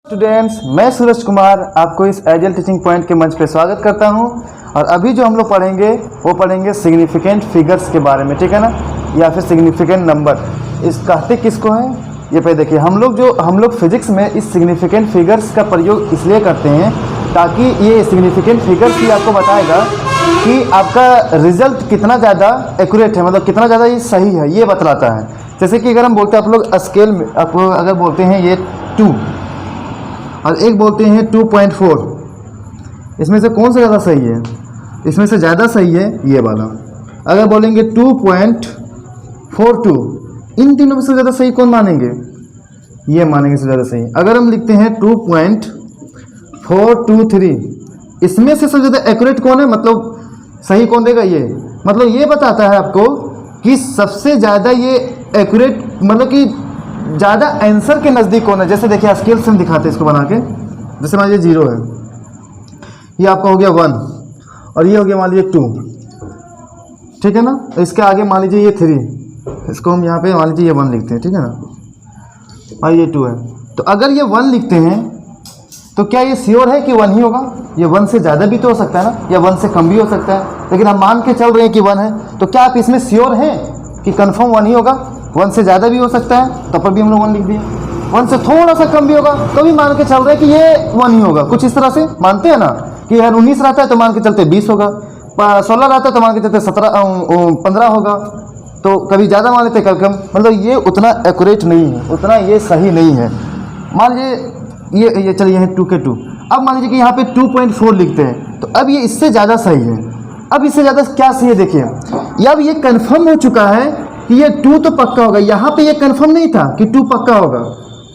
Students, मैं सूरज कुमार आपको इस एजेल टीचिंग पॉइंट के मंच पे स्वागत करता हूं। और अभी जो हम लोग पढ़ेंगे वो पढ़ेंगे सिग्निफिकेंट फिगर्स के बारे में, ठीक है ना, या फिर सिग्निफिकेंट नंबर। इस कहते किसको हैं ये पे देखिए। हम लोग फिजिक्स में इस सिग्निफिकेंट फिगर्स का प्रयोग इसलिए करते हैं ताकि ये सिग्निफिकेंट फिगर्स ही आपको बताएगा कि आपका रिजल्ट कितना ज़्यादा एक्यूरेट है, मतलब कितना ज़्यादा ये सही है, ये बतलाता है। जैसे कि अगर हम बोलते हैं, आप लोग स्केल में आप लोग अगर बोलते हैं ये 2 और एक बोलते हैं 2.4, इसमें से कौन सा ज़्यादा सही है? इसमें से ज़्यादा सही है ये वाला। अगर बोलेंगे 2.42, इन तीनों में से ज़्यादा सही कौन मानेंगे? ये मानेंगे सबसे ज़्यादा सही। अगर हम लिखते हैं 2.423, इसमें से सबसे ज़्यादा एक्यूरेट कौन है, मतलब सही कौन देगा? ये मतलब ये बताता है आपको कि सबसे ज़्यादा ये एक्यूरेट, मतलब कि ज़्यादा आंसर के नज़दीक कौन है। जैसे देखिए स्केल से हम दिखाते हैं इसको बना के। जैसे मान लीजिए 0 है, ये आपका हो गया 1 और ये हो गया मान लीजिए 2, ठीक है ना। इसके आगे मान लीजिए ये 3, इसको हम यहाँ पे मान लीजिए ये 1 लिखते हैं, ठीक है ना, और ये 2 है। तो अगर ये 1 लिखते हैं तो क्या ये श्योर है कि 1 ही होगा? ये 1 से ज़्यादा भी तो हो सकता है ना, या 1 से कम भी हो सकता है, लेकिन हम मान के चल रहे हैं कि 1 है। तो क्या आप इसमें श्योर हैं कि कन्फर्म 1 ही होगा? 1 से ज़्यादा भी हो सकता है, तब पर भी हम लोग 1 लिख दिए। 1 से थोड़ा सा कम भी होगा तो भी मान के चल रहे हैं कि ये 1 ही होगा। कुछ इस तरह से मानते हैं ना कि यार 19 रहता है तो मान के चलते 20 होगा, 16 रहता है तो मान के चलते 15 होगा। तो कभी ज़्यादा मान लेते कभी कम, मतलब ये उतना एक्यूरेट नहीं है, उतना ये सही नहीं है। मान लीजिए ये चलिए है 2 के 2। अब मान लीजिए कि यहाँ पे 2.4 लिखते हैं, तो अब ये इससे ज़्यादा सही है। अब इससे ज़्यादा क्या सही है देखिए, अब ये कन्फर्म हो चुका है कि ये 2 तो पक्का होगा। यहाँ पे ये कंफर्म नहीं था कि 2 पक्का होगा,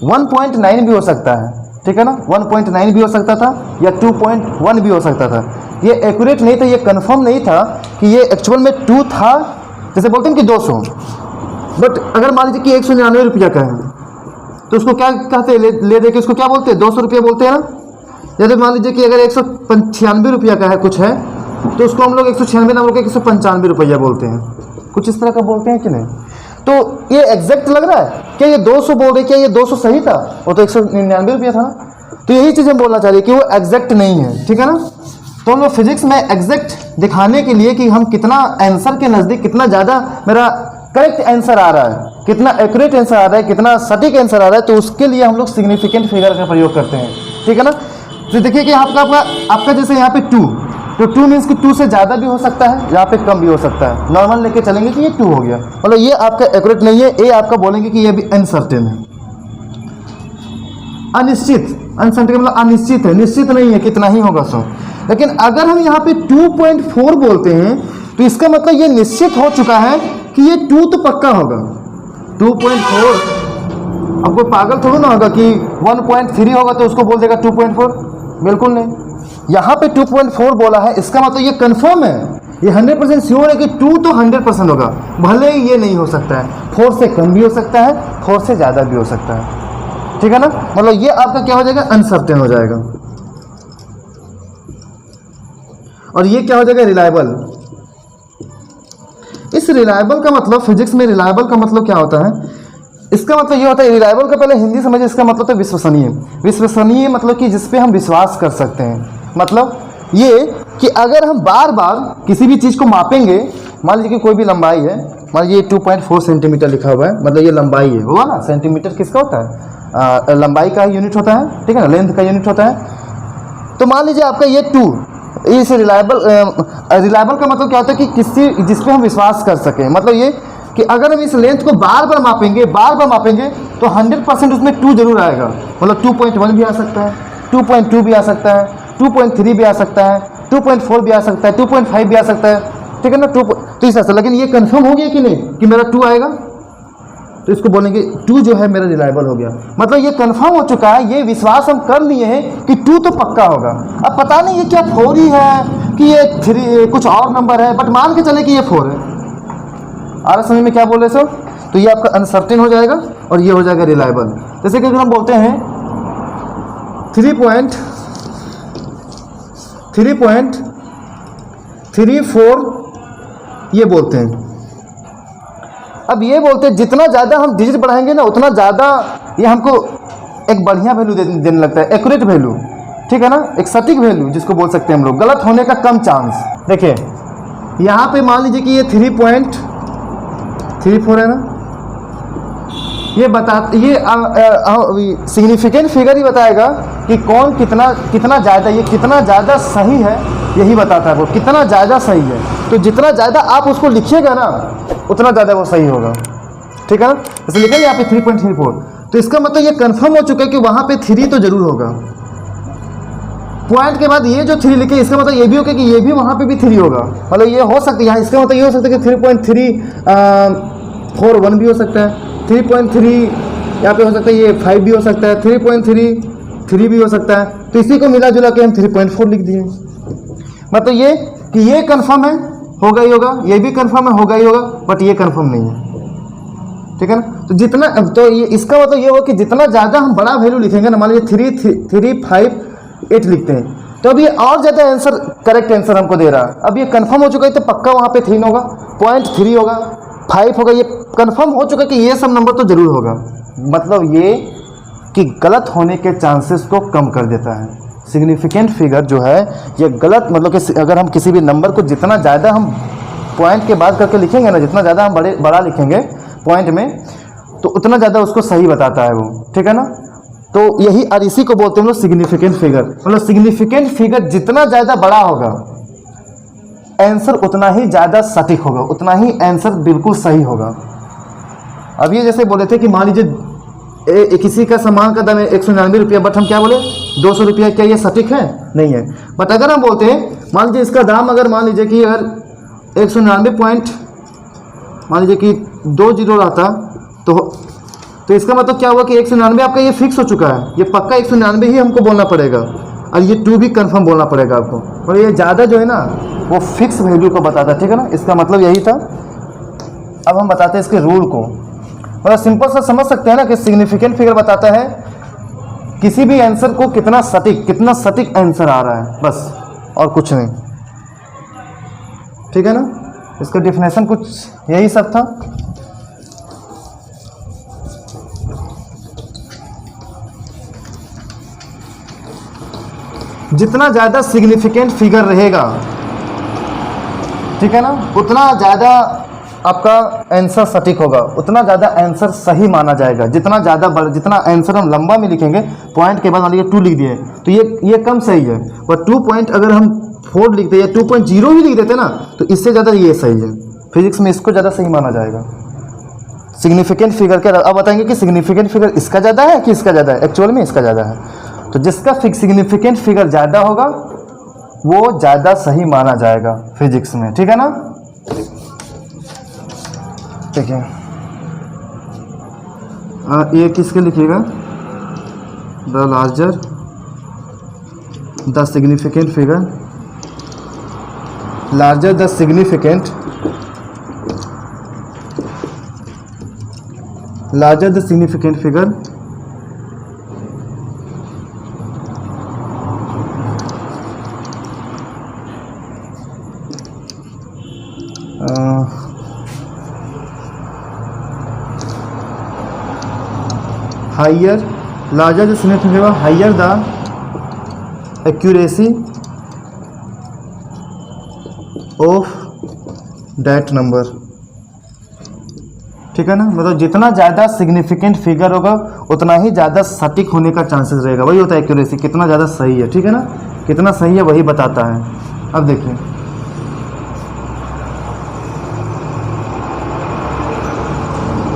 1.9 भी हो सकता है, ठीक है ना, 1.9 भी हो सकता था या 2.1 भी हो सकता था। ये एक्यूरेट नहीं था, ये कंफर्म नहीं था कि ये एक्चुअल में 2 था। जैसे बोलते हैं कि 200, बट अगर मान लीजिए कि 199 रुपया का है तो उसको क्या कहते हैं? ले दे के उसको क्या बोलते हैं? 200 रुपया बोलते हैं ना। जैसे मान लीजिए कि अगर 196 रुपया का है कुछ है तो उसको हम लोग 196 ना बोल के 195 रुपया बोलते हैं, कुछ इस तरह का बोलते हैं कि नहीं। तो ये एग्जैक्ट लग रहा है क्या? ये 200 बोल रहे, क्या ये 200 सही था? वो तो 199 रुपया था ना। तो यही चीज़ हम बोलना चाह रहे हैं कि वो एग्जैक्ट नहीं है, ठीक है ना। तो हम लोग फिजिक्स में एग्जैक्ट दिखाने के लिए कि हम कितना आंसर के नज़दीक, कितना ज़्यादा मेरा करेक्ट आंसर आ रहा है, कितना एक्यूरेट आंसर आ रहा है, कितना सटीक आंसर आ रहा है, तो उसके लिए हम लोग सिग्निफिकेंट फिगर का प्रयोग करते हैं, ठीक है ना। तो देखिए कि आपका जैसे यहाँ पे 2, तो 2 मीन्स कि 2 से ज़्यादा भी हो सकता है, यहाँ पे कम भी हो सकता है। नॉर्मल लेके चलेंगे कि ये 2 हो गया, मतलब ये आपका एक्यूरेट नहीं है, ये आपका बोलेंगे कि ये भी अनसर्टेन है, अनिश्चित। अनसर्टेन मतलब अनिश्चित है, निश्चित नहीं है कितना ही होगा सो। लेकिन अगर हम यहाँ पे 2.4 बोलते हैं तो इसका मतलब ये निश्चित हो चुका है कि ये 2 तो पक्का होगा। 2.4, अब कोई पागल थोड़ा ना होगा कि 1.3 होगा तो उसको बोल देगा 2.4, बिल्कुल नहीं। यहाँ पे 2.4 बोला है, इसका मतलब ये कंफर्म है, ये 100% श्योर है कि 2 तो 100% होगा। भले ही ये नहीं हो सकता है, 4 से कम भी हो सकता है, 4 से ज़्यादा भी हो सकता है, ठीक है ना। मतलब ये आपका क्या हो जाएगा? अनसर्टेन हो जाएगा। और ये क्या हो जाएगा? रिलायबल। इस रिलायबल का मतलब, फिजिक्स में रिलायबल का मतलब क्या होता है? इसका मतलब ये होता है, रिलायबल का पहले हिंदी समझिए, इसका मतलब तो विश्वसनीय। विश्वसनीय मतलब कि जिस पे हम विश्वास कर सकते हैं। मतलब ये कि अगर हम बार बार किसी भी चीज़ को मापेंगे, मान लीजिए कि कोई भी लंबाई है, मान लीजिए 2.4 सेंटीमीटर लिखा हुआ है, मतलब ये लंबाई है, हुआ ना। सेंटीमीटर किसका होता है? लंबाई का यूनिट होता है, ठीक है ना, लेंथ का यूनिट होता है। तो मान लीजिए आपका ये 2, इस रिलायबल का मतलब क्या होता है कि किसी जिस पे हम विश्वास कर सकें। मतलब ये कि अगर हम इस लेंथ को बार बार मापेंगे तो 100% उसमें 2 जरूर आएगा। मतलब 2.1 भी आ सकता है, 2.2 भी आ सकता है, 2.3 भी आ सकता है, 2.4 भी आ सकता है, 2.5 भी आ सकता है, ठीक है ना। 2 तो इस तरह से। लेकिन ये कंफर्म हो गया कि नहीं कि मेरा 2 आएगा, तो इसको बोलेंगे 2 जो है मेरा रिलायबल हो गया। मतलब ये कंफर्म हो चुका है, ये विश्वास हम कर लिए हैं कि 2 तो पक्का होगा। अब पता नहीं ये क्या 4 ही है कि ये 3 कुछ और नंबर है, बट मान के चले कि ये 4 है। आ रहा समझ में क्या बोल रहे सर? तो ये आपका अनसर्टेन हो जाएगा और ये हो जाएगा रिलायबल। जैसे कि अगर हम बोलते हैं 3.34 ये बोलते हैं। अब ये बोलते हैं जितना ज़्यादा हम डिजिट बढ़ाएंगे ना, उतना ज़्यादा ये हमको एक बढ़िया वैल्यू देने लगता है, एक्यूरेट वैल्यू, ठीक है ना, एक सटीक वैल्यू जिसको बोल सकते हैं हम लोग, गलत होने का कम चांस। देखिए यहाँ पे मान लीजिए कि ये 3.34 है ना, ये सिग्निफिकेंट फिगर ही बताएगा कि कौन कितना ज़्यादा, ये कितना ज़्यादा सही है, यही बताता है वो कितना ज़्यादा सही है। तो जितना ज़्यादा आप उसको लिखिएगा ना उतना ज़्यादा वो सही होगा, ठीक है ना। जैसे लिखेंगे यहाँ पे 3.34, तो इसका मतलब ये कंफर्म हो चुका है कि वहाँ पे 3 तो जरूर होगा। पॉइंट के बाद ये जो 3 लिखे, इसका मतलब ये भी होगा कि ये भी वहाँ पे भी 3 होगा, मतलब ये हो सकता है यहाँ, इसका मतलब ये हो सकता है कि 3.341 भी हो सकता है, 3.3 यहाँ पे हो सकता है, ये 5 भी हो सकता है, 3.33 भी हो सकता है। तो इसी को मिला जुला के हम 3.4 लिख दिए। मतलब ये कि ये कंफर्म है, होगा ही होगा, ये भी कंफर्म है, होगा ही होगा, बट ये कंफर्म नहीं है, ठीक है ना। तो जितना, तो ये इसका मतलब ये होगा कि जितना ज़्यादा हम बड़ा वैल्यू लिखेंगे ना, मान लीजिए 3.58 लिखते हैं, तो अब ये और ज़्यादा आंसर, करेक्ट आंसर हमको दे रहा है। अब ये कंफर्म हो चुका है तो पक्का वहाँ पे 3 होगा, 0.3 होगा, 5 होगा, ये कंफर्म हो चुका है कि ये सब नंबर तो जरूर होगा। मतलब ये कि गलत होने के चांसेस को कम कर देता है। सिग्निफिकेंट फिगर जो है ये गलत, मतलब कि अगर हम किसी भी नंबर को जितना ज़्यादा हम पॉइंट के बाद करके लिखेंगे ना, जितना ज़्यादा हम बड़ा लिखेंगे पॉइंट में, तो उतना ज़्यादा उसको सही बताता है वो, ठीक है ना। तो यही, और इसी को बोलते हैं हम लोग सिग्निफिकेंट फिगर। मतलब सिग्निफिकेंट फिगर जितना ज़्यादा बड़ा होगा आंसर उतना ही ज़्यादा सटीक होगा, उतना ही आंसर बिल्कुल सही होगा। अब ये जैसे बोले थे कि मान लीजिए किसी का सामान का दाम है 199 रुपया, बट हम क्या बोले 200 रुपया, क्या ये सटीक है? नहीं है। बट अगर हम बोलते हैं मान लीजिए इसका दाम, अगर मान लीजिए कि अगर 199 पॉइंट, मान लीजिए कि 20 रहता, तो इसका मतलब क्या हुआ कि 199 आपका ये फिक्स हो चुका है, ये पक्का 199 ही हमको बोलना पड़ेगा, और ये 2 भी कंफर्म बोलना पड़ेगा आपको। और ये ज़्यादा जो है ना वो फिक्स वैल्यू को बताता है, ठीक है ना। इसका मतलब यही था। अब हम बताते हैं इसके रूल को। मतलब सिंपल सा समझ सकते हैं ना कि सिग्निफिकेंट फिगर बताता है किसी भी आंसर को कितना सटीक आंसर आ रहा है, बस, और कुछ नहीं, ठीक है ना। इसका डिफिनेशन कुछ यही सब था। जितना ज़्यादा सिग्निफिकेंट फिगर रहेगा, ठीक है ना, उतना ज़्यादा आपका आंसर सटीक होगा, उतना ज़्यादा आंसर सही माना जाएगा। जितना आंसर हम लंबा में लिखेंगे, पॉइंट के बाद मान लीजिए 2 लिख दिए, तो ये कम सही है। और 2 पॉइंट अगर हम 4 लिखते या 2.0 ही लिख देते ना, तो इससे ज़्यादा ये सही है। फिजिक्स में इसको ज़्यादा सही माना जाएगा सिग्निफिकेंट फिगर के। अब बताएंगे कि सिग्निफिकेंट फिगर इसका ज़्यादा है कि इसका ज़्यादा है। एक्चुअल में इसका ज़्यादा है। तो जिसका सिग्निफिकेंट फिगर ज़्यादा होगा वो ज़्यादा सही माना जाएगा फिजिक्स में, ठीक है ना। ठीक है, ये किसके लिखिएगा, the larger the significant figure, larger the significant, larger the significant figure higher, larger the significant figure, higher the accuracy of that number, ठीक है ना। मतलब जितना ज़्यादा सिग्निफिकेंट फिगर होगा उतना ही ज़्यादा सटीक होने का चांसेस रहेगा। वही होता है एक्यूरेसी, कितना ज़्यादा सही है, ठीक है ना, कितना सही है वही बताता है। अब देखिए,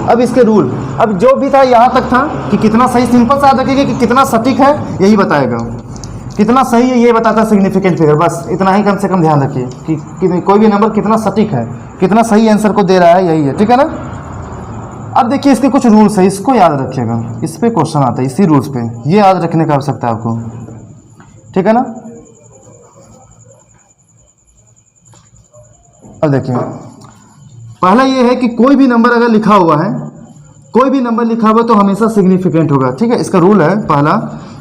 अब इसके रूल, अब जो भी था यहाँ तक था कि कितना सही, सिंपल सा याद रखिएगा कि कितना सटीक है यही बताएगा, कितना सही है ये बताता सिग्निफिकेंट फिगर, बस इतना ही कम से कम ध्यान रखिए कि कोई भी नंबर कितना सटीक है, कितना सही आंसर को दे रहा है, यही है, ठीक है ना। अब देखिए इसके कुछ रूल्स है, इसको याद रखिएगा, इस पे क्वेश्चन आता है, इसी रूल्स पे, ये याद रखने का आवश्यकता है आपको, ठीक है ना। अब देखिए पहला ये है कि कोई भी नंबर अगर लिखा हुआ है, कोई भी नंबर लिखा हुआ तो हमेशा सिग्निफिकेंट होगा, ठीक है। इसका रूल है पहला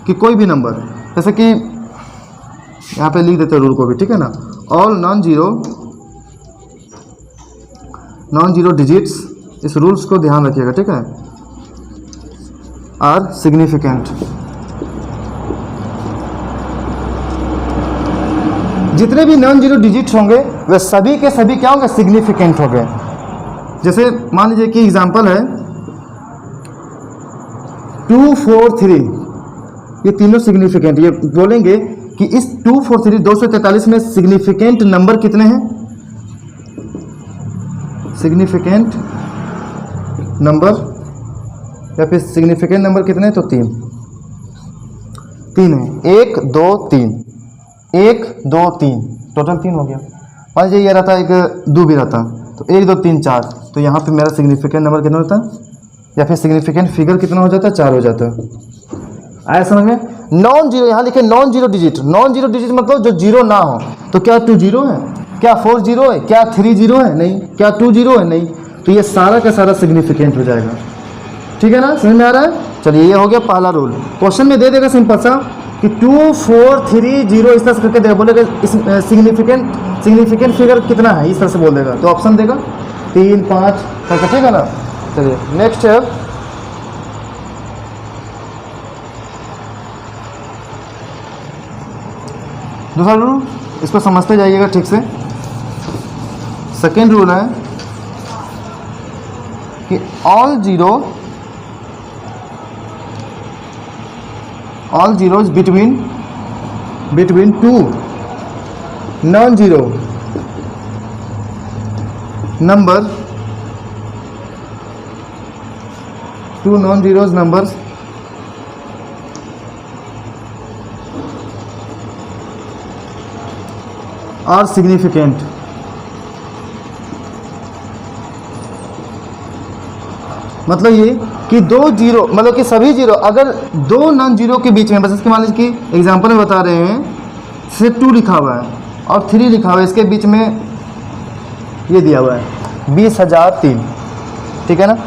कि कोई भी नंबर, जैसे कि यहाँ पे लिख देते हैं रूल को भी, ठीक है ना। ऑल नॉन जीरो डिजिट्स, इस रूल्स को ध्यान रखिएगा, ठीक है। Are significant. जितने भी नॉन जीरो डिजिट होंगे वे सभी के सभी क्या होंगे, सिग्निफिकेंट हो गए। जैसे मान लीजिए कि एग्जांपल है 243, ये तीनों सिग्निफिकेंट। ये बोलेंगे कि इस 243 243 में सिग्निफिकेंट नंबर कितने हैं, सिग्निफिकेंट नंबर या फिर सिग्निफिकेंट नंबर कितने हैं, तो तीन है। 1 2 3, 1 2 3, टोटल 3 हो गया। मान लीजिए ये रहता, एक 2 भी रहता, तो 1 2 3 4, तो यहाँ पे मेरा सिग्निफिकेंट नंबर कितना होता है या फिर सिग्निफिकेंट फिगर कितना हो जाता है, 4 हो जाता है। आया समझ में। नॉन जीरो, यहाँ लिखे non zero digit. Non zero digit मतलब जो जीरो ना हो। तो क्या 2 जीरो है, क्या 4 जीरो है, क्या 3 जीरो है, नहीं। क्या 2 जीरो है, नहीं। तो ये सारा का सारा सिग्निफिकेंट हो जाएगा। ठीक है ना, समझ में आ रहा है। चलिए ये हो गया पहला रूल। क्वेश्चन में दे देगा सिंपल सा कि 2 4 3 0 इस तरह से करके देगा, बोलेगा सिग्निफिकेंट फिगर कितना है, इस तरह से बोल देगा। तो ऑप्शन देगा 3 5 करके, ठीक है ना। चलिए नेक्स्ट है दूसरा रूल, इसको समझते जाइएगा ठीक से। सेकेंड रूल है कि all zeros between 2 non zero number, 2 non zeros numbers are significant. मतलब ये कि 2 जीरो, मतलब कि सभी जीरो, अगर 2 नॉन जीरो के बीच में, बस इसके मान लीजिए कि एग्जांपल में बता रहे हैं, से 2 लिखा हुआ है और 3 लिखा हुआ है, इसके बीच में ये दिया हुआ है 20,003, ठीक है ना।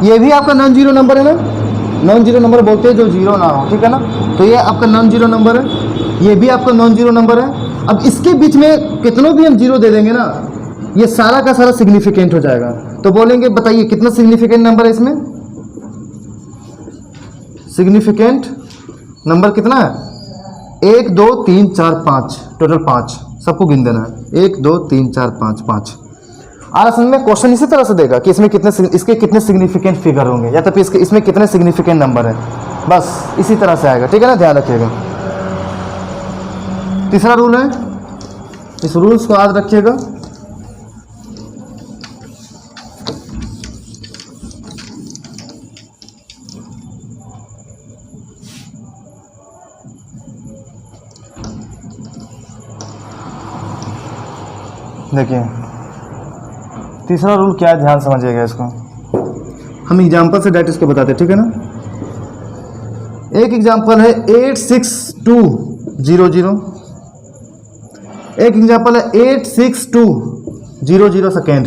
ये भी आपका नॉन जीरो नंबर है ना, नॉन जीरो नंबर बोलते हैं जो जीरो ना हो, ठीक है ना। तो ये आपका नॉन जीरो नंबर है, ये भी आपका नॉन जीरो नंबर है। अब इसके बीच में कितनों भी हम जीरो दे देंगे ना, ये सारा का सारा सिग्निफिकेंट हो जाएगा। तो बोलेंगे बताइए कितना सिग्निफिकेंट नंबर है इसमें, सिग्निफिकेंट नंबर कितना है, 1 2 3 4 5, टोटल 5, सबको गिन देना है। 1 2 3 4 5 5। और असल में क्वेश्चन इसी तरह से देगा कि इसमें इसके कितने सिग्निफिकेंट फिगर होंगे या तो फिर इसमें कितने सिग्निफिकेंट नंबर है, बस इसी तरह से आएगा, ठीक है ना, ध्यान रखिएगा। तीसरा रूल है, इस रूल्स को याद रखिएगा। देखिए तीसरा रूल क्या है, ध्यान समझिएगा इसको। हम एग्जांपल से डायरेक्ट इसको बताते हैं, ठीक है ना। एक एग्जांपल है 86200, एक एग्जांपल है 86200 सेकेंड।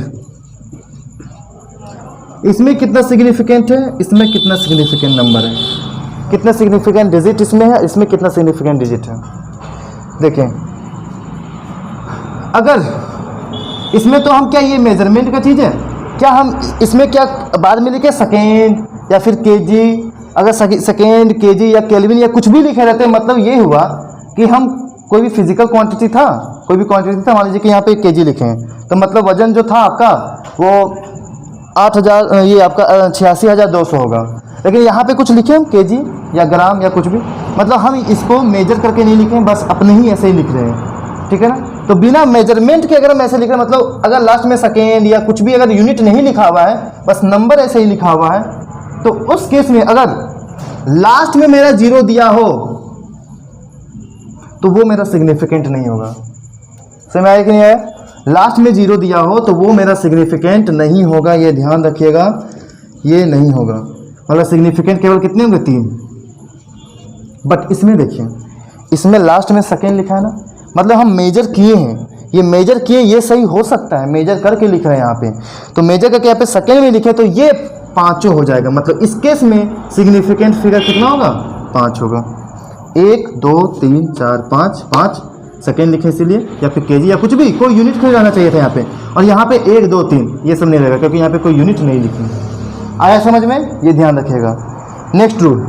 इसमें कितना सिग्निफिकेंट है, इसमें कितना सिग्निफिकेंट नंबर है, कितना सिग्निफिकेंट डिजिट इसमें है, इसमें कितना सिग्निफिकेंट डिजिट है। देखें अगर इसमें तो हम क्या, ये मेजरमेंट का चीज़ है क्या, हम इसमें क्या बाद में लिखे सेकेंड या फिर केजी, अगर सेकेंड केजी या केल्विन या कुछ भी लिखे रहते हैं, मतलब ये हुआ कि हम कोई भी फिजिकल क्वांटिटी था, कोई भी क्वांटिटी था, मान लीजिए कि यहाँ पे केजी लिखे हैं, तो मतलब वजन जो था आपका वो 8000, ये आपका 86,200 होगा। लेकिन यहाँ पे कुछ लिखे हम केजी या ग्राम या कुछ भी, मतलब हम इसको मेजर करके नहीं लिखे, बस अपने ही ऐसे ही लिख रहे हैं, ठीक है ना। तो बिना मेजरमेंट के अगर हम ऐसे लिख रहे हैं, मतलब अगर लास्ट में सेकेंड या कुछ भी अगर यूनिट नहीं लिखा हुआ है, बस नंबर ऐसे ही लिखा हुआ है, तो उस केस में अगर लास्ट में मेरा जीरो दिया हो तो वो मेरा सिग्निफिकेंट नहीं होगा। समझ आया कि नहीं है, लास्ट में जीरो दिया हो तो वो मेरा सिग्निफिकेंट नहीं होगा, ये ध्यान रखिएगा, ये नहीं होगा। मतलब सिग्निफिकेंट केवल कितने होंगे, 3। बट इसमें देखिए, इसमें लास्ट में सेकेंड लिखा है ना, मतलब हम मेजर किए हैं, ये मेजर किए, ये सही हो सकता है, मेजर करके लिख रहे हैं यहाँ पे, तो मेजर करके यहाँ पे सेकेंड में लिखे तो ये 5 हो जाएगा। मतलब इस केस में सिग्निफिकेंट फिगर कितना होगा, 5 होगा। 1 2 3 4 5, 5 सेकेंड लिखे इसीलिए, या फिर केजी या कुछ भी, कोई यूनिट नहीं रहना चाहिए था यहाँ पे, और यहाँ पे 1 2 3 ये सब नहीं रहेगा क्योंकि यहाँ पे कोई यूनिट नहीं लिखी। आया समझ में, ये ध्यान रखिएगा। नेक्स्ट रूल,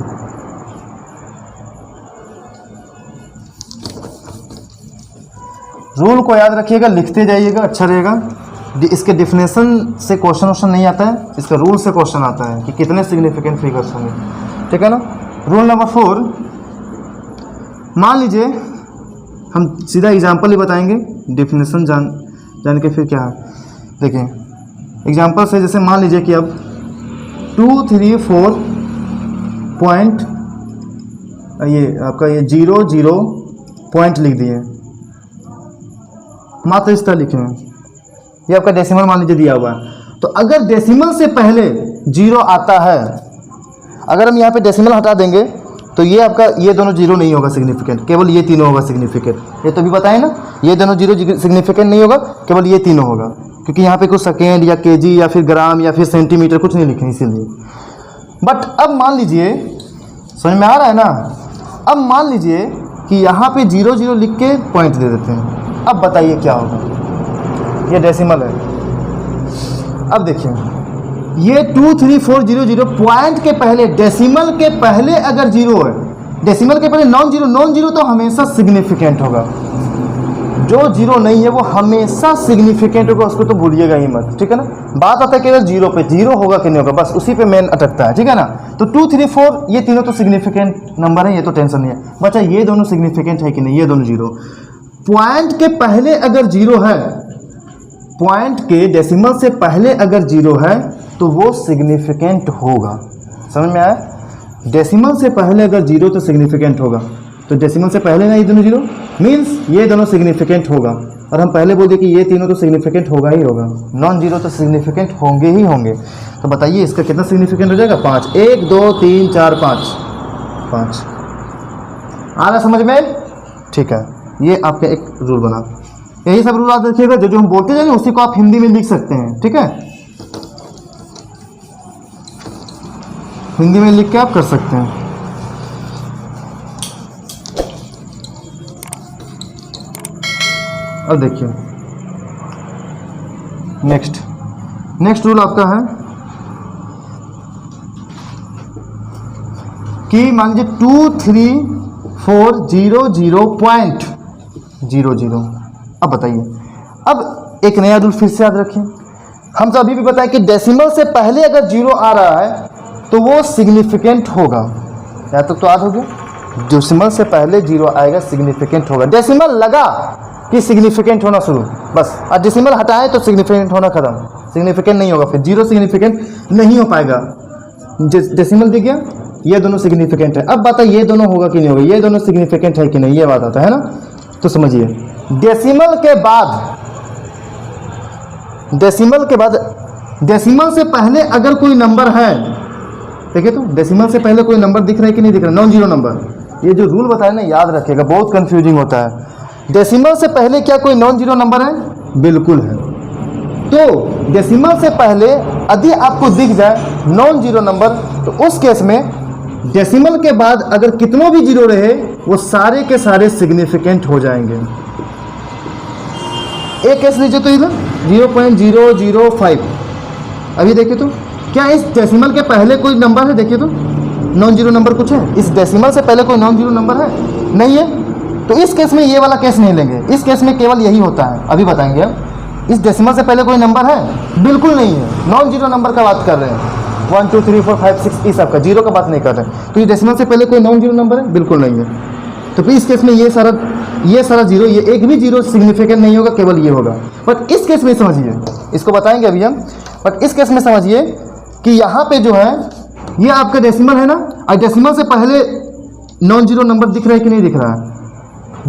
रूल को याद रखिएगा, लिखते जाइएगा, अच्छा रहेगा। इसके डिफिनेशन से क्वेश्चन नहीं आता है, इसका रूल से क्वेश्चन आता है कि कितने सिग्निफिकेंट फिगर्स होंगे, ठीक है ना। रूल नंबर 4, मान लीजिए हम सीधा एग्जांपल ही बताएंगे, डिफिनेशन जान के फिर क्या है। देखिए एग्जांपल से, जैसे मान लीजिए कि अब 2, 3, 4 पॉइंट, ये आपका ये 0, 0 पॉइंट लिख दिए, मात्र इस तरह लिखे हैं। ये आपका डेसिमल मान लीजिए दिया हुआ है, तो अगर डेसिमल से पहले 0 आता है, अगर हम यहाँ पे डेसिमल हटा देंगे तो ये आपका ये दोनों 0 नहीं होगा सिग्निफिकेंट, केवल ये तीनों होगा सिग्निफिकेंट। ये तो भी बताए ना, ये दोनों 0 सिग्निफिकेंट नहीं होगा, केवल ये तीनों होगा, क्योंकि यहाँ पे कुछ सेकेंड या केजी या फिर ग्राम या फिर सेंटीमीटर कुछ नहीं लिखे इसीलिए। बट अब मान लीजिए, समझ में आ रहा है ना, अब मान लीजिए कि यहाँ पे 0, 0 लिख के पॉइंट दे देते हैं। अब बताइए क्या होगा, ये डेसिमल है। अब देखिए ये 2, 3, 4, 0, 0 पॉइंट के पहले, डेसिमल के पहले अगर 0 है, डेसिमल के पहले नॉन जीरो तो हमेशा सिग्निफिकेंट होगा। जो 0 नहीं है वो हमेशा सिग्निफिकेंट होगा, उसको तो भूलिएगा ही मत, ठीक है ना। बात आता है केवल 0 पे, 0 होगा कि नहीं होगा, बस उसी पे मेन अटकता है, ठीक है ना। तो 2, 3, 4 ये तीनों तो सिग्निफिकेंट नंबर है, ये तो टेंशन नहीं है। बच्चा ये दोनों सिग्निफिकेंट है कि नहीं, ये दोनों 0। पॉइंट के पहले अगर 0 है, पॉइंट के डेसिमल से पहले अगर 0 है तो वो सिग्निफिकेंट होगा। समझ में आया, डेसिमल से पहले अगर 0 तो सिग्निफिकेंट होगा, तो डेसिमल से पहले ना ये दोनों 0 मीन्स ये दोनों सिग्निफिकेंट होगा। और हम पहले बोल दिए कि ये तीनों तो सिग्निफिकेंट होगा ही होगा, नॉन जीरो तो सिग्निफिकेंट होंगे ही होंगे। तो बताइए इसका कितना सिग्निफिकेंट हो जाएगा, 5। 1, 2, 3, 4, 5 आ रहा समझ में, ठीक है। ये आपका एक रूल बना, यही सब रूल याद रखिएगा, जो हम बोलते जाएंगे उसी को आप हिंदी में लिख सकते हैं, ठीक है। हिंदी में लिख के आप कर सकते हैं। अब देखिए नेक्स्ट रूल आपका है कि मान लीजिए 2, 3, 4, 0, 0.00। अब बताइए, अब एक नया रूल फिर से याद रखिए। हम तो अभी भी बताएं कि डेसिमल से पहले अगर 0 आ रहा है तो वो सिग्निफिकेंट होगा। यहाँ तक तो याद हो गया, डेसिमल से पहले 0 आएगा सिग्निफिकेंट होगा। डेसिमल लगा कि सिग्निफिकेंट होना शुरू, बस। और डेसिमल हटाए तो सिग्निफिकेंट होना खत्म, सिग्निफिकेंट नहीं होगा, फिर 0 सिग्निफिकेंट नहीं हो पाएगा। डेसिमल दिख गया, ये दोनों सिग्निफिकेंट है। अब बताइए ये दोनों होगा कि नहीं होगा, ये दोनों सिग्निफिकेंट है कि नहीं, ये बात आता है ना। तो समझिए डेसिमल के बाद डेसिमल से पहले अगर कोई नंबर है, देखिए तो डेसिमल से पहले कोई नंबर दिख रहा है कि नहीं दिख रहा, नॉन जीरो नंबर। ये जो रूल बताया ना याद रखिएगा, बहुत कंफ्यूजिंग होता है। डेसिमल से पहले क्या कोई नॉन जीरो नंबर है? बिल्कुल है। तो डेसिमल से पहले यदि आपको दिख जाए नॉन जीरो नंबर, तो उस केस में डेसिमल के बाद अगर कितनों भी जीरो रहे वो सारे के सारे सिग्निफिकेंट हो जाएंगे। एक केस लीजिए तो इधर 0.005। अभी देखिए तो क्या इस डेसिमल के पहले कोई नंबर है? देखिए तो नॉन जीरो नंबर कुछ है? इस डेसिमल से पहले कोई नॉन जीरो नंबर है? नहीं है। तो इस केस में ये वाला केस नहीं लेंगे, इस केस में केवल यही होता है। अभी बताएंगे हम। इस डेसिमल से पहले कोई नंबर है? बिल्कुल नहीं है। नॉन जीरो नंबर का बात कर रहे हैं, 1 2 3 4 5 6 इस सबका, जीरो का बात नहीं कर रहे। तो ये डेसिमल से पहले कोई नॉन जीरो नंबर है? बिल्कुल नहीं है। तो फिर इस केस में ये सारा जीरो, ये एक भी जीरो सिग्निफिकेंट नहीं होगा, केवल ये होगा। बट इस केस में समझिए, इसको बताएंगे अभी हम, बट इस केस में समझिए कि यहाँ पे जो है ये आपका डेसिमल है ना, और डेसिमल से पहले नॉन जीरो नंबर दिख रहा है कि नहीं दिख रहा है?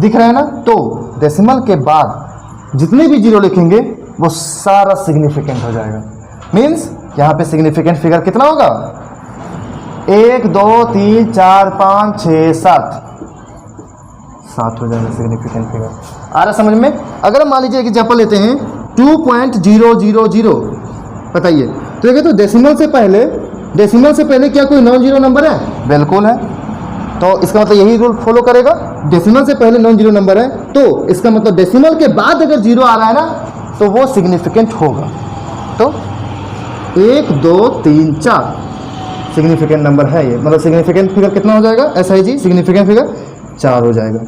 दिख रहा है ना। तो डेसिमल के बाद जितने भी जीरो लिखेंगे वो सारा सिग्निफिकेंट हो जाएगा। मीन्स यहाँ पे सिग्निफिकेंट फिगर कितना होगा? 1 2 3 4 5 6 7 हो जाएगा सिग्निफिकेंट फिगर। आ रहा समझ में? अगर हम मान लीजिए एग्जाम्पल लेते हैं 2.000, बताइए। तो देखिए तो डेसिमल से पहले क्या कोई नॉन जीरो नंबर है? बिल्कुल है। तो इसका मतलब यही रूल फॉलो करेगा, डेसिमल से पहले नॉन जीरो नंबर है, तो इसका मतलब डेसिमल के बाद अगर जीरो आ रहा है ना तो वो सिग्निफिकेंट होगा। तो 1 2 3 4 सिग्निफिकेंट नंबर है ये, मतलब सिग्निफिकेंट फिगर कितना हो जाएगा, SIG सिग्निफिकेंट फिगर 4 हो जाएगा।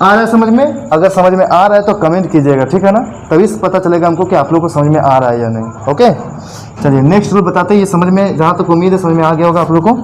आ रहा है समझ में? अगर समझ में आ रहा है तो कमेंट कीजिएगा, ठीक है ना, तभी पता चलेगा हमको कि आप लोग को समझ में आ रहा है या नहीं। ओके, चलिए नेक्स्ट रूल बताते हैं। ये समझ में, जहाँ तक उम्मीद है समझ में आ गया होगा आप लोग को।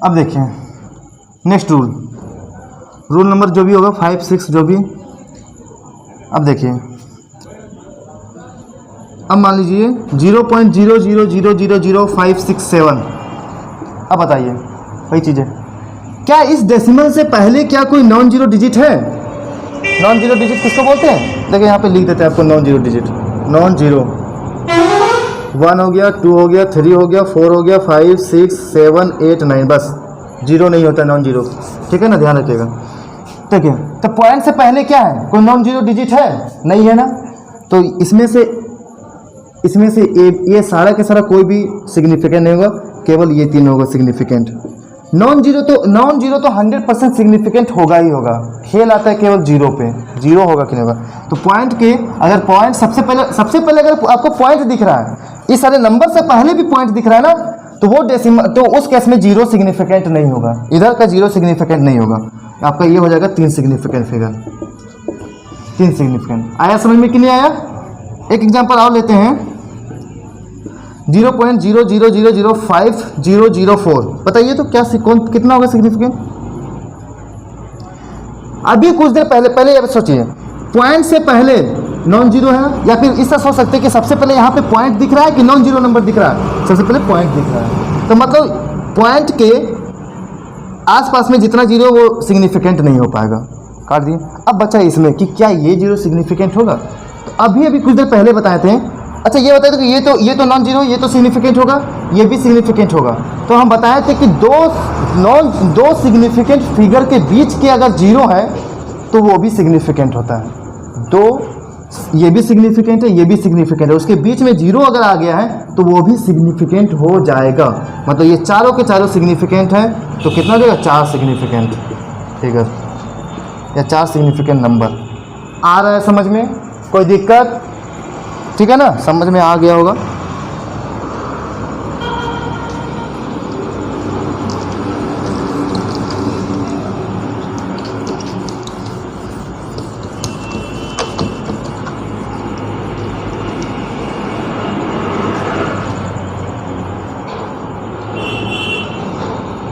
अब देखिए नेक्स्ट रूल नंबर जो भी होगा 5, 6 जो भी। अब देखिए, अब मान लीजिए 0.000000567। अब बताइए वही चीज़ें, क्या इस डेसिमल से पहले क्या कोई नॉन जीरो डिजिट है? नॉन जीरो डिजिट किसको बोलते हैं? देखिए यहाँ पे लिख देते हैं आपको non zero digit. Non zero 1 हो गया, 2 हो गया, 3 हो गया, 4 हो गया, 5, 6, 7, 8, 9, बस जीरो नहीं होता नॉन जीरो, ठीक है ना, ध्यान रखिएगा। ठीक है, तो पॉइंट से पहले क्या है, कोई नॉन जीरो डिजिट है? नहीं है ना, तो इसमें से ये सारा के सारा कोई भी सिग्निफिकेंट नहीं होगा, केवल ये 3 होगा सिग्निफिकेंट। नॉन जीरो तो 100% सिग्निफिकेंट होगा ही होगा, खेल आता है केवल जीरो पे, जीरो होगा कि नहीं होगा। तो पॉइंट के, अगर पॉइंट सबसे पहले अगर आपको पॉइंट दिख रहा है, इस सारे नंबर से पहले भी पॉइंट दिख रहा है ना, तो वो डेसिमल, तो उस केस में जीरो सिग्निफिकेंट नहीं होगा, इधर का जीरो सिग्निफिकेंट नहीं होगा, आपका ये हो जाएगा 3 सिग्निफिकेंट फिगर। 3 सिग्निफिकेंट आया समझ में कि नहीं आया? एक एग्जांपल और लेते हैं, 0.0000504। बताइए तो क्या कितना होगा सिग्निफिकेंट? अभी कुछ देर पहले ये सोचिए, पॉइंट से पहले नॉन जीरो है, या फिर इससे सोच सकते हैं कि सबसे पहले यहाँ पे पॉइंट दिख रहा है कि नॉन जीरो नंबर दिख रहा है? सबसे पहले पॉइंट दिख रहा है, तो मतलब पॉइंट के आसपास में जितना जीरो वो सिग्निफिकेंट नहीं हो पाएगा, काट दिए। अब बचा इसमें कि क्या ये जीरो सिग्निफिकेंट होगा? तो अभी कुछ देर पहले बताए थे। अच्छा ये बताए थे कि ये तो नॉन जीरो, ये तो सिग्निफिकेंट होगा, ये भी सिग्निफिकेंट होगा। तो हम बताए थे कि दो सिग्निफिकेंट फिगर के बीच के अगर जीरो है तो वो भी सिग्निफिकेंट होता है। ये भी सिग्निफिकेंट है, ये भी सिग्निफिकेंट है, उसके बीच में जीरो अगर आ गया है तो वो भी सिग्निफिकेंट हो जाएगा। मतलब ये चारों के चारों सिग्निफिकेंट है, तो कितना हो जाएगा? 4 सिग्निफिकेंट फिगर या 4 सिग्निफिकेंट नंबर। आ रहा है समझ में? कोई दिक्कत? ठीक है ना, समझ में आ गया होगा।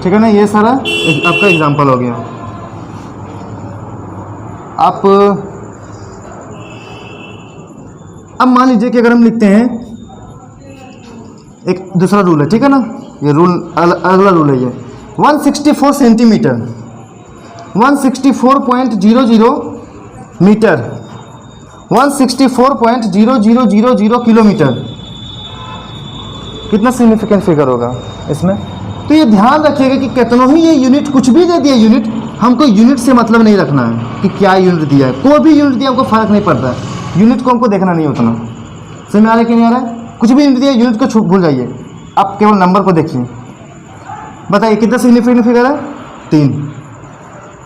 ठीक है ना, ये सारा आपका एग्जांपल हो गया। आप अब मान लीजिए कि अगर हम लिखते हैं, एक दूसरा रूल है, ठीक है ना, ये रूल अगला रूल है, ये 164 सेंटीमीटर, 164.00 मीटर, 164.0000 किलोमीटर, कितना सिग्निफिकेंट फिगर होगा इसमें? तो ये ध्यान रखिएगा कि कितनों ही ये यूनिट कुछ भी दे दिया यूनिट, हमको यूनिट से मतलब नहीं रखना है कि क्या यूनिट दिया है, कोई भी यूनिट दिया हमको फर्क नहीं पड़ता है, यूनिट को हमको देखना नहीं उतना। समझ में आ रहा है कि नहीं आ रहा है? कुछ भी यूनिट दिया, यूनिट को भूल जाइए, आप केवल नंबर को देखिए। बताइए कितना सिग्निफिकेंट फिगर है? 3।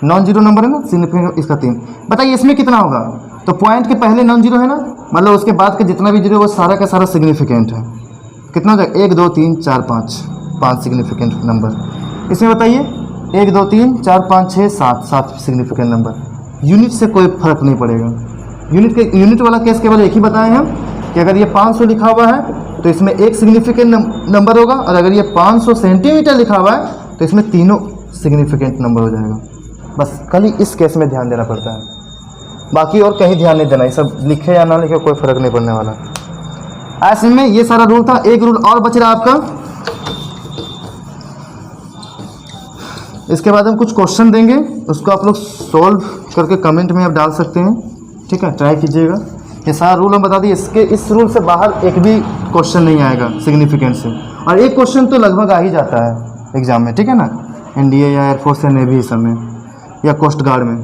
नॉन जीरो नंबर है ना, सिग्निफिकेंट इसका 3। बताइए इसमें कितना होगा? तो पॉइंट के पहले नॉन जीरो है ना, मतलब उसके बाद का जितना भी जीरो वो सारा का सारा सिग्निफिकेंट है। कितना हो जाएगा? 1, 2, 3, 4, 5 सिग्निफिकेंट नंबर। इसमें बताइए 1, 2, 3, 4, 5, 6, 7 सिग्निफिकेंट नंबर। यूनिट से कोई फर्क नहीं पड़ेगा। यूनिट वाला केस केवल एक ही बताए हैं कि अगर ये 500 लिखा हुआ है तो इसमें 1 सिग्निफिकेंट नंबर होगा, और अगर ये 500 सेंटीमीटर लिखा हुआ है तो इसमें तीनों सिग्निफिकेंट नंबर हो जाएगा। बस खाली इस केस में ध्यान देना पड़ता है, बाकी और कहीं ध्यान नहीं देना, ये सब लिखे या ना लिखे कोई फर्क नहीं पड़ने वाला। ऐसे में ये सारा रूल था। एक रूल और बच रहा आपका, इसके बाद हम कुछ क्वेश्चन देंगे, उसको आप लोग सॉल्व करके कमेंट में आप डाल सकते हैं, ठीक है, ट्राई कीजिएगा। ये सारा रूल हम बता दिए, इस रूल से बाहर एक भी क्वेश्चन नहीं आएगा सिग्निफिकेंट से, और एक क्वेश्चन तो लगभग आ ही जाता है एग्जाम में, ठीक है ना, NDA या एयरफोर्स या नेवी सब में। या कोस्ट गार्ड में।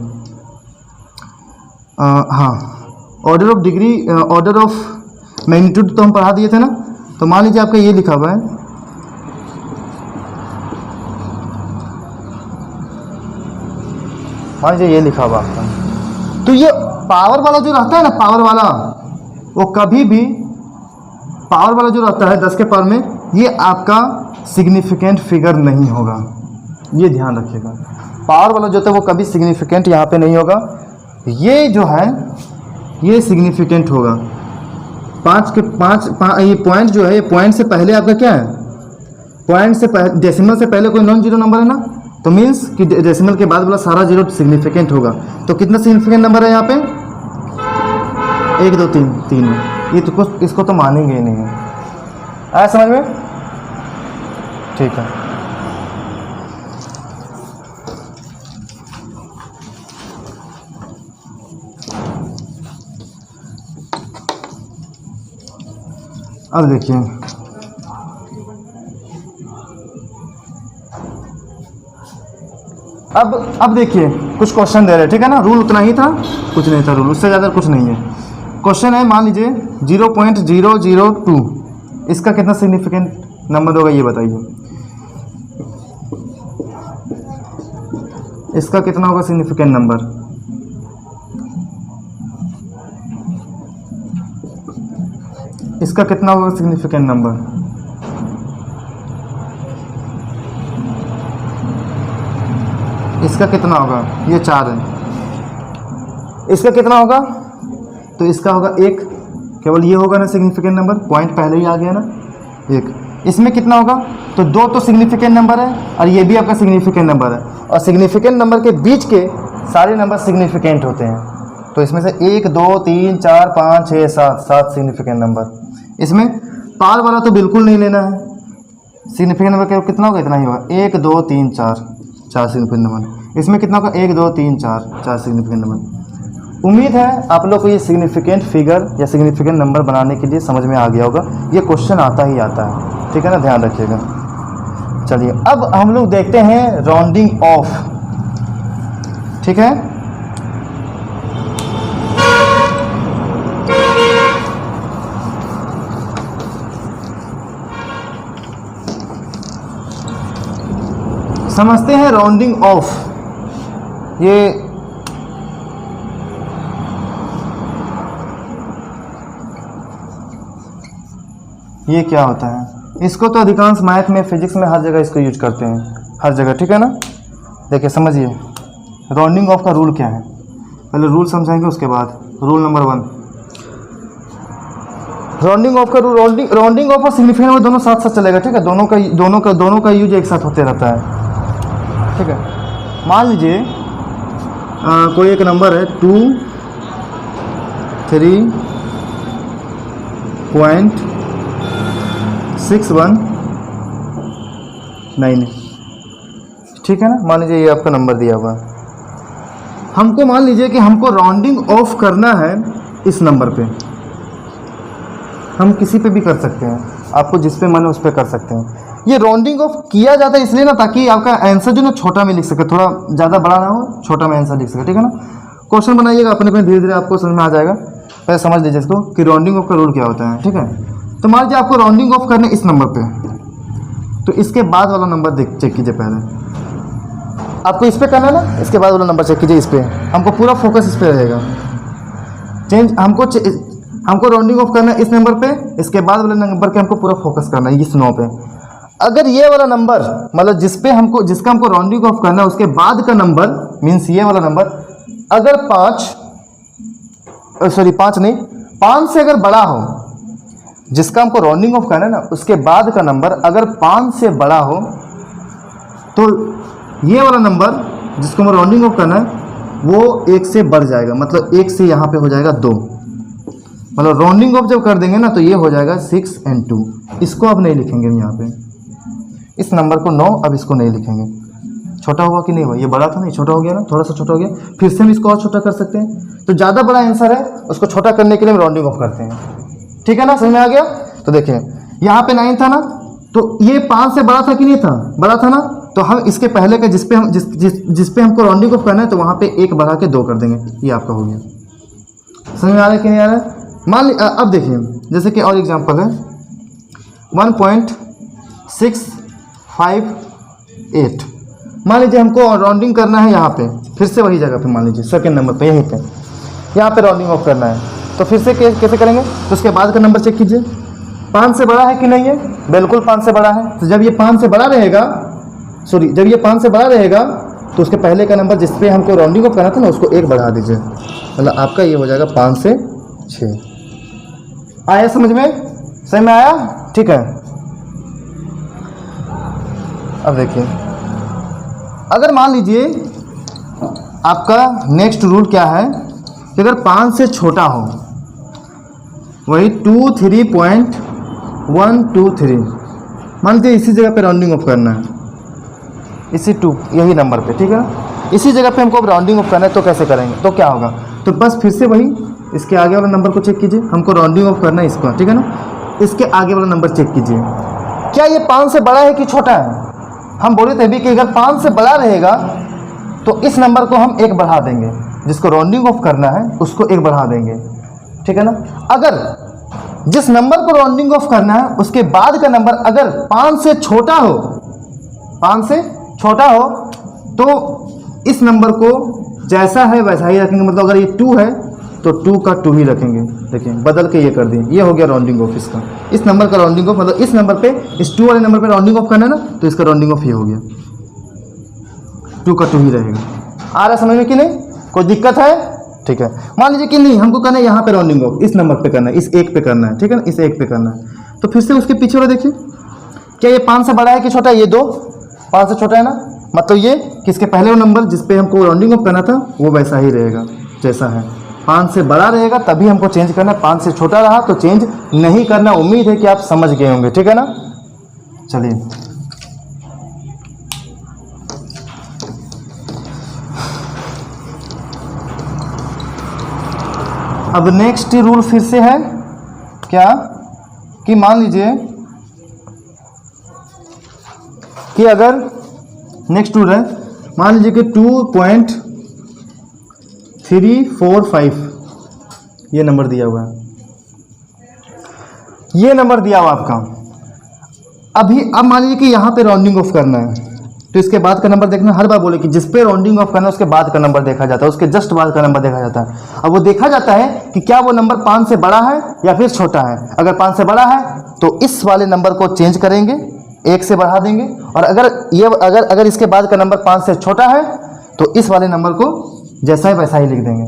हाँ, order of degree, order of magnitude तो हम पढ़ा दिए थे ना। तो मान लीजिए आपका ये लिखा हुआ है, मान लीजिए ये लिखा हुआ आपका, तो ये पावर वाला जो रहता है ना, पावर वाला, वो कभी भी पावर वाला जो रहता है 10 के पावर में, ये आपका सिग्निफिकेंट फिगर नहीं होगा, ये ध्यान रखिएगा। पावर वाला जो होता है वो कभी सिग्निफिकेंट यहाँ पे नहीं होगा, ये जो है ये सिग्निफिकेंट होगा। 5 के 5 ये पॉइंट जो है, ये पॉइंट से पहले आपका क्या है, पॉइंट से पहले, डेसिमल से पहले कोई नॉन जीरो नंबर है ना, तो मीन्स कि डेसिमल के बाद वाला सारा जीरो सिग्निफिकेंट होगा। तो कितना सिग्निफिकेंट नंबर है यहाँ पे, 1 2 3 3 है। ये तो कुछ इसको तो मानेंगे ही नहीं है, आया समझ में? ठीक है। अब देखिए, अब देखिए कुछ क्वेश्चन दे रहे हैं, ठीक है ना। रूल उतना ही था, कुछ नहीं था रूल, उससे ज़्यादा कुछ नहीं है। क्वेश्चन है, मान लीजिए 0.002, इसका कितना सिग्निफिकेंट नंबर होगा ये बताइए। इसका कितना होगा सिग्निफिकेंट नंबर, इसका कितना होगा सिग्निफिकेंट नंबर, इसका कितना होगा, ये 4 है, इसका कितना होगा, तो इसका होगा 1, केवल ये होगा ना सिग्निफिकेंट नंबर, पॉइंट पहले ही आ गया ना 1। इसमें कितना होगा, तो 2 तो सिग्निफिकेंट नंबर है और ये भी आपका सिग्निफिकेंट नंबर है, और सिग्निफिकेंट नंबर के बीच के सारे नंबर सिग्निफिकेंट होते हैं। तो इसमें से 1 2 3 4 5 6 7 सिग्निफिकेंट नंबर। इसमें पावर वाला तो बिल्कुल नहीं लेना है, सिग्निफिकेंट नंबर कितना होगा, इतना ही होगा, 1 2 3 4 सिग्निफिकेंट नंबर। इसमें कितना होगा, 1 2 3 4 सिग्निफिकेंट नंबर। उम्मीद है आप लोग को ये सिग्निफिकेंट फिगर या सिग्निफिकेंट नंबर बनाने के लिए समझ में आ गया होगा। ये क्वेश्चन आता ही आता है, ठीक है ना, ध्यान रखिएगा। चलिए अब हम लोग देखते हैं राउंडिंग ऑफ, ठीक है। समझते हैं राउंडिंग ऑफ, ये क्या होता है। इसको तो अधिकांश मैथ में, फिजिक्स में, हर जगह इसको यूज करते हैं, हर जगह, ठीक है ना। देखिए समझिए राउंडिंग ऑफ का रूल क्या है, पहले रूल समझाएंगे उसके बाद। रूल नंबर 1, राउंडिंग ऑफ का रूल, राउंडिंग ऑफ और सिग्निफिकेंट नंबर दोनों साथ साथ चलेगा, ठीक है। दोनों का यूज एक साथ होते रहता है, ठीक है। मान लीजिए कोई एक नंबर है 23.619, ठीक है ना। मान लीजिए ये आपका नंबर दिया हुआ है, हमको मान लीजिए कि हमको राउंडिंग ऑफ करना है इस नंबर पे। हम किसी पे भी कर सकते हैं, आपको जिस पे मन है उस पे कर सकते हैं। ये राउंडिंग ऑफ किया जाता है इसलिए ना, ताकि आपका आंसर जो ना छोटा में लिख सके, थोड़ा ज़्यादा बड़ा ना हो, छोटा में आंसर लिख सके, ठीक है ना। क्वेश्चन बनाइएगा अपने पे, धीरे धीरे आपको समझ में आ जाएगा। पहले समझ लीजिए इसको कि राउंडिंग ऑफ का रूल क्या होता है, ठीक है। तो मान लीजिए आपको राउंडिंग ऑफ करना है इस नंबर पे, तो इसके बाद वाला नंबर चेक कीजिए। पहले आपको इस पर करना है ना, इसके बाद वाला नंबर चेक कीजिए। इस पर हमको पूरा फोकस इस पर रहेगा। हमको राउंडिंग ऑफ करना है इस नंबर पे, इसके बाद वाले नंबर पे हमको पूरा फोकस करना है इस 9 पे। अगर ये वाला नंबर, मतलब जिसका हमको राउंडिंग ऑफ करना है, उसके बाद का नंबर मीन्स ये वाला नंबर अगर 5 से अगर बड़ा हो, जिसका हमको राउंडिंग ऑफ करना है ना, उसके बाद का नंबर अगर 5 से बड़ा हो, तो ये वाला नंबर जिसको हमें राउंडिंग ऑफ करना है वो 1 से बढ़ जाएगा, मतलब 1 से यहाँ पे हो जाएगा 2। मतलब राउंडिंग ऑफ जब कर देंगे ना, तो ये हो जाएगा 6 and 2। इसको अब नहीं लिखेंगे हम यहाँ पे, इस नंबर को 9, अब इसको नहीं लिखेंगे। छोटा हुआ कि नहीं हुआ, ये बड़ा था नहीं, छोटा हो गया ना, थोड़ा सा छोटा हो गया। फिर से हम इसको और छोटा कर सकते हैं, तो ज़्यादा बड़ा आंसर है, उसको छोटा करने के लिए हम राउंडिंग ऑफ करते हैं, ठीक है ना। समझ में आ गया। तो देखिए यहाँ पे 9 था ना, तो ये 5 से बड़ा था कि नहीं था, बड़ा था ना, तो हम इसके पहले का जिस पे हमको राउंडिंग ऑफ करना है तो वहाँ पे 1 बढ़ा के 2 कर देंगे, ये आपका हो गया। समझ में आ रहा है कि नहीं आ रहा है? मान ली अब देखिए जैसे कि और एग्जांपल है 1.658। मान लीजिए हमको राउंडिंग करना है यहाँ पे, फिर से वही जगह पे मान लीजिए सेकंड नंबर पे यहीं पे यहाँ पे राउंडिंग ऑफ करना है, तो फिर से कैसे करेंगे? तो उसके बाद का नंबर चेक कीजिए, 5 से बड़ा है कि नहीं है? बिल्कुल 5 से बड़ा है। तो जब ये 5 से बड़ा रहेगा, जब ये 5 से बड़ा रहेगा तो उसके पहले का नंबर जिस पे हमको राउंडिंग ऑफ करना था ना उसको 1 बढ़ा दीजिए, मतलब आपका ये हो जाएगा 5 से 6। आया समझ में? सही में आया? ठीक है। अब देखिए अगर मान लीजिए आपका नेक्स्ट रूल क्या है कि अगर 5 से छोटा हो, वही 23.123, मान लीजिए इसी जगह पे राउंडिंग ऑफ करना है, इसी यही नंबर पे, ठीक है, इसी जगह पे हमको अब राउंडिंग ऑफ करना है, तो कैसे करेंगे? तो क्या होगा? तो बस फिर से वही इसके आगे वाला नंबर को चेक कीजिए, हमको राउंडिंग ऑफ करना है इसको, ठीक है ना, इसके आगे वाला नंबर चेक कीजिए, क्या ये 5 से बड़ा है कि छोटा है? हम बोले थे भी कि अगर 5 से बड़ा रहेगा तो इस नंबर को हम 1 बढ़ा देंगे, जिसको राउंडिंग ऑफ करना है उसको 1 बढ़ा देंगे, ठीक है ना। अगर जिस नंबर को राउंडिंग ऑफ करना है उसके बाद का नंबर अगर 5 से छोटा हो, 5 से छोटा हो तो इस नंबर को जैसा है वैसा ही रखेंगे, मतलब अगर ये 2 है तो 2 का 2 ही रखेंगे। देखिए बदल के ये कर दिए, ये हो गया राउंडिंग ऑफ इसका, इस नंबर का राउंडिंग ऑफ, मतलब इस नंबर पे इस 2 वाले नंबर पे राउंडिंग ऑफ करना है ना, तो इसका राउंडिंग ऑफ ये हो गया, 2 का 2 ही रहेगा। आ रहा समझ में कि नहीं? कोई दिक्कत है? ठीक है। मान लीजिए कि नहीं हमको करना है यहाँ पे राउंडिंग ऑफ, इस नंबर पे करना है, इस 1 पे करना है, ठीक है ना, इस 1 पे करना है, तो फिर से उसके पीछे वाला देखिए, क्या ये 5 से बड़ा है कि छोटा है? ये 2 5 से छोटा है ना, मतलब ये किसके पहले वो नंबर जिस पे हमको राउंडिंग ऑफ करना था वो वैसा ही रहेगा जैसा है। 5 से बड़ा रहेगा तभी हमको चेंज करना है, 5 से छोटा रहा तो चेंज नहीं करना। उम्मीद है कि आप समझ गए होंगे, ठीक है ना। चलिए अब नेक्स्ट रूल फिर से है क्या कि मान लीजिए कि अगर नेक्स्ट रूल है, मान लीजिए कि 2.345 ये नंबर दिया हुआ है, ये नंबर दिया हुआ आपका। अब मान लीजिए कि यहाँ पे राउंडिंग ऑफ करना है, तो इसके बाद का नंबर देखना, हर बार बोले कि जिस पे राउंडिंग ऑफ करना है उसके बाद का नंबर देखा जाता है, उसके जस्ट बाद का नंबर देखा जाता है। अब वो देखा जाता है कि क्या वो नंबर 5 से बड़ा है या फिर छोटा है। अगर 5 से बड़ा है तो इस वाले नंबर को चेंज करेंगे, 1 से बढ़ा देंगे, और अगर इसके बाद का नंबर 5 से छोटा है तो इस वाले नंबर को जैसा है वैसा ही लिख देंगे।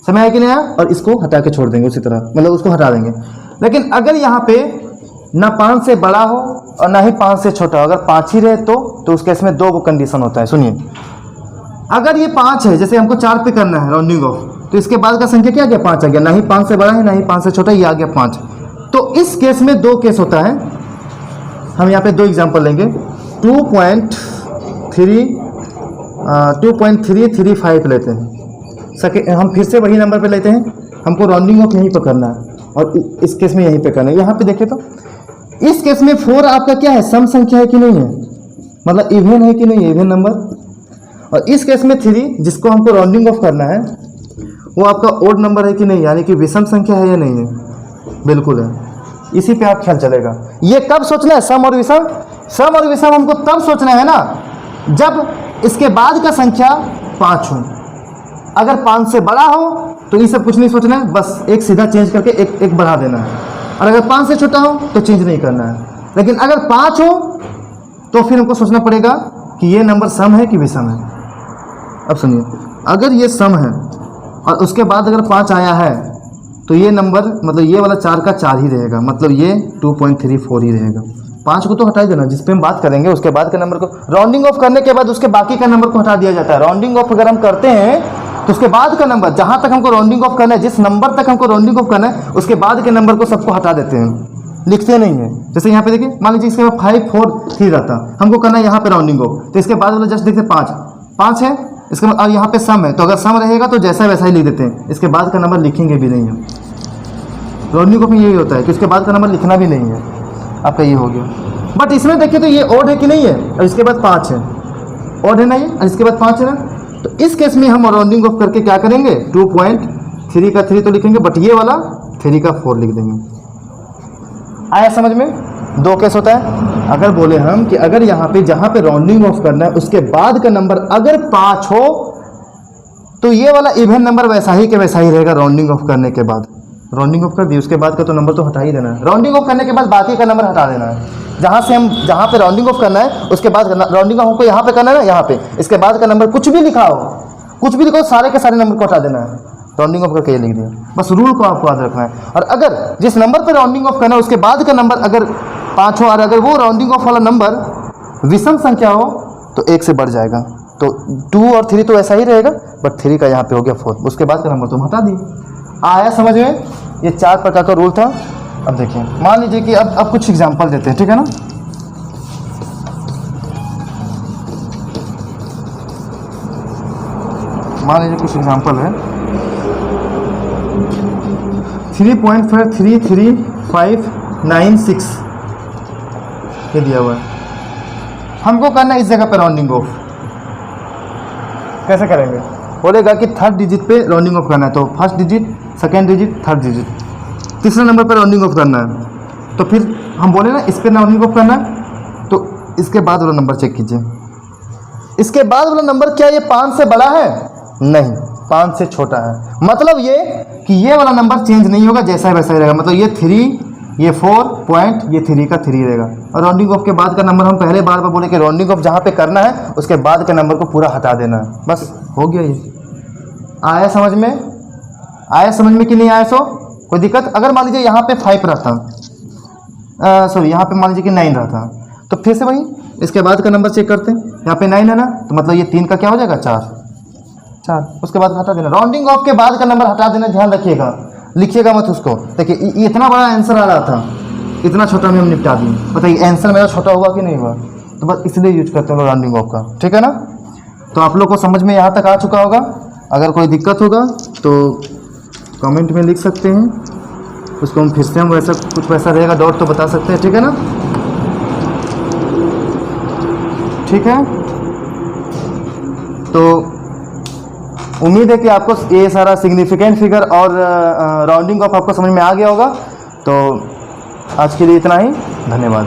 समझ आया कि नहीं आया? और इसको हटा के छोड़ देंगे उसी तरह, मतलब उसको हटा देंगे। लेकिन अगर यहाँ पे ना 5 से बड़ा हो और ना ही 5 से छोटा हो, अगर 5 ही रहे तो उस केस में 2 को कंडीशन होता है। सुनिए, अगर ये 5 है, जैसे हमको 4 पे करना है राउंडिंग ऑफ, तो इसके बाद का संख्या क्या आ गया? 5 आ गया, ना ही 5 से बड़ा है ना ही 5 से छोटा, ये आ गया 5। तो इस केस में 2 केस होता है। हम यहाँ पे 2 एग्जाम्पल लेंगे, 2.335 लेते हैं। हम फिर से वही नंबर पे लेते हैं, हमको राउंडिंग ऑफ यहीं पे करना है और इस केस में यहीं पे करना है। यहाँ पे देखें तो इस केस में 4 आपका क्या है? सम संख्या है कि नहीं है, मतलब इवन है कि नहीं है, इवन नंबर। और इस केस में 3 जिसको हमको राउंडिंग ऑफ करना है वो आपका ओड नंबर है कि नहीं, यानी कि विषम संख्या है या नहीं है? बिल्कुल है। इसी पे आप ख्याल चलेगा। ये कब सोचना है? सम और विषम। सम और विषम हमको तब सोचना है ना जब इसके बाद का संख्या 5 हो। अगर 5 से बड़ा हो तो ये सब कुछ नहीं सोचना है, बस एक सीधा चेंज करके एक बढ़ा देना है। और अगर 5 से छोटा हो तो चेंज नहीं करना है। लेकिन अगर 5 हो तो फिर हमको सोचना पड़ेगा कि ये नंबर सम है कि विषम है। अब सुनिए, अगर ये सम है और उसके बाद अगर 5 आया है तो ये नंबर, मतलब ये वाला 4 का 4 ही रहेगा, मतलब ये 2.34 ही रहेगा। 5 को तो हटा देना, जिस पे हम बात करेंगे उसके बाद के नंबर को राउंडिंग ऑफ करने के बाद उसके बाकी का नंबर को हटा दिया जाता है। राउंडिंग ऑफ अगर हम करते हैं तो उसके बाद का नंबर, जहां तक हमको राउंडिंग ऑफ करना है, जिस नंबर तक हमको राउंडिंग ऑफ करना है उसके बाद के नंबर को सबको हटा देते हैं, लिखते नहीं है। जैसे यहाँ पे देखिए, मान लीजिए इसके बाद 5 4 3 रहता, हमको करना है यहाँ पे राउंडिंग ऑफ, तो इसके बाद वाला जस्ट देखते 5 है, इसके बाद और यहाँ पे सम है, तो अगर सम रहेगा तो जैसा वैसा ही लिख देते हैं, इसके बाद का नंबर लिखेंगे भी नहीं है। राउंडिंग ऑफ में यही होता है कि उसके बाद का नंबर लिखना भी नहीं है। आपका ये हो गया। बट इसमें देखिए तो ये ओड है कि नहीं है, और इसके बाद 5 है, ओड है ना ये, और इसके बाद 5 है ना, तो इस केस में हम राउंडिंग ऑफ करके क्या करेंगे, 2.3 का 3 तो लिखेंगे, बट ये वाला 3 का 4 लिख देंगे। आया समझ में? 2 केस होता है। अगर बोले हम कि अगर यहाँ पे जहाँ पे राउंडिंग ऑफ करना है उसके बाद का नंबर अगर 5 हो तो ये वाला इवन नंबर वैसा ही के वैसा ही रहेगा राउंडिंग ऑफ करने के बाद। राउंडिंग ऑफ कर दी, उसके बाद का तो नंबर तो हटा ही देना है। राउंडिंग ऑफ करने के बाद बाकी का नंबर हटा देना है। जहाँ पे राउंडिंग ऑफ करना है उसके बाद राउंडिंग ऑफ को यहाँ पे करना है ना, यहाँ पे, इसके बाद का नंबर कुछ भी लिखा हो, कुछ भी लिखो, सारे के सारे नंबर को हटा देना है। राउंडिंग ऑफ करके ये लिख दिया, बस रूल को आपको याद रखना है। और अगर जिस नंबर पर राउंडिंग ऑफ करना है उसके बाद का नंबर अगर 5 हो और अगर वो राउंडिंग ऑफ वाला नंबर विषम संख्या हो तो 1 से बढ़ जाएगा। तो 2 और 3 तो ऐसा ही रहेगा, बट 3 का यहाँ पे हो गया 4, उसके बाद का नंबर तुम हटा दिए। आया समझ में? ये 4 प्रकार का रूल था। अब देखिए, मान लीजिए कि अब कुछ एग्जाम्पल देते हैं, ठीक है ना। मान लीजिए कुछ एग्जाम्पल है, 3.53356 ये दिया हुआ है, हमको करना है इस जगह पे राउंडिंग ऑफ। कैसे करेंगे? बोलेगा कि थर्ड डिजिट पे राउंडिंग ऑफ करना है, तो first digit, second digit, third digit, तीसरे नंबर पे राउंडिंग ऑफ करना है। तो फिर हम बोले ना इस पे राउंडिंग ऑफ करना है, तो इसके बाद वाला नंबर चेक कीजिए। इसके बाद वाला नंबर क्या ये 5 से बड़ा है? नहीं, 5 से छोटा है। मतलब ये कि ये वाला नंबर चेंज नहीं होगा, जैसा है वैसा ही रहेगा। मतलब ये 3, ये 4 पॉइंट, ये 3 का 3 रहेगा। और राउंडिंग ऑफ के बाद का नंबर हम पहले बार बोले कि राउंडिंग ऑफ जहाँ पे करना है उसके बाद के नंबर को पूरा हटा देना है, बस हो गया ये। आया समझ में? आया समझ में कि नहीं आया? सो कोई दिक्कत? अगर मान लीजिए यहाँ पे 5 रहता, सॉरी यहाँ पे मान लीजिए कि 9 रहता, तो फिर से वही इसके बाद का नंबर चेक करते हैं। यहाँ पे 9 है ना, तो मतलब ये 3 का क्या हो जाएगा, 4, उसके बाद हटा देना। राउंडिंग ऑफ के बाद का नंबर हटा देना, ध्यान रखिएगा, लिखिएगा मत उसको। देखिए इतना बड़ा आंसर आ रहा था, इतना छोटा में हम निपटा दिए। बताइए आंसर मेरा छोटा हुआ कि नहीं हुआ? तो बस इसलिए यूज करते हैं लोग राउंडिंग ऑफ का, ठीक है ना। तो आप लोग को समझ में यहाँ तक आ चुका होगा। अगर कोई दिक्कत होगा तो कमेंट में लिख सकते हैं, उसको हम फिर से हम वैसा कुछ वैसा रहेगा डाउट तो बता सकते हैं, ठीक है ना। ठीक है, तो उम्मीद है कि आपको ये सारा सिग्निफिकेंट फिगर और राउंडिंग ऑफ आपको समझ में आ गया होगा। तो आज के लिए इतना ही, धन्यवाद।